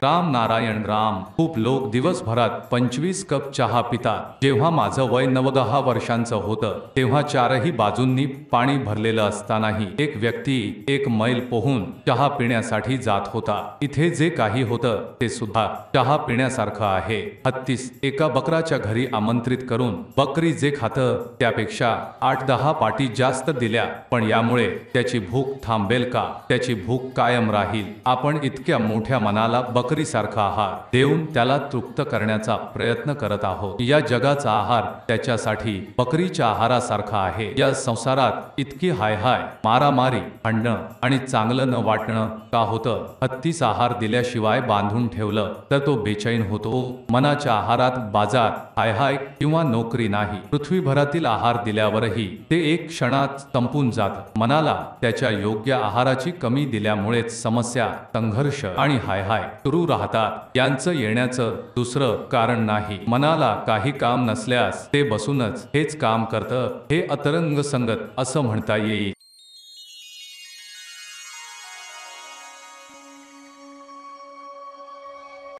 राम नारायण राम। खूप लोक दिवसभरात 25 कप चहा पितात। जेव्हा माझं वय 9-10 वर्षांचं होतं तेव्हा चारही बाजूंनी पाणी भरलेलं असतानाही एक व्यक्ती एक मैल पोहून चहा पिण्यासाठी जात होता। इथे जे काही होतं ते सुद्धा चहा पिण्यासारखं आहे। हत्तीस एका बकराच्या घरी आमंत्रित करून बकरी जे खातं त्यापेक्षा 8-10 पाटी जास्त दिल्या, पण यामुळे त्याची भूक थांबेल का? त्याची भूक कायम राहील। आपण इतक्या मोठ्या मनाला बकरीसारखा आहार देऊन त्याला तृप्त करण्याचा प्रयत्न करत आहोत। या जगाचा आहार त्याच्यासाठी बकरीच्या आहारासारखा आहे। या संसारात इतकी हाय मारामारी, भांडणं आणि चांगलं न वाटणं का होतं? हत्तीस आहार दिल्याशिवाय बांधून ठेवलं तर तो बेचैन होतो। मनाच्या आहारात बाजार, हाय किंवा नोकरी नाही। पृथ्वीभरातील आहार दिल्यावरही ते एक क्षणात संपून जातं। मनाला त्याच्या योग्य आहाराची कमी दिल्यामुळेच समस्या, संघर्ष आणि हाय सुरू राहतात। यांचं येण्याचं दुसरं कारण नाही। मनाला काही काम नसल्यास ते बसूनच हेच काम करतं। हे अंतरंग संगत असं म्हणता येईल।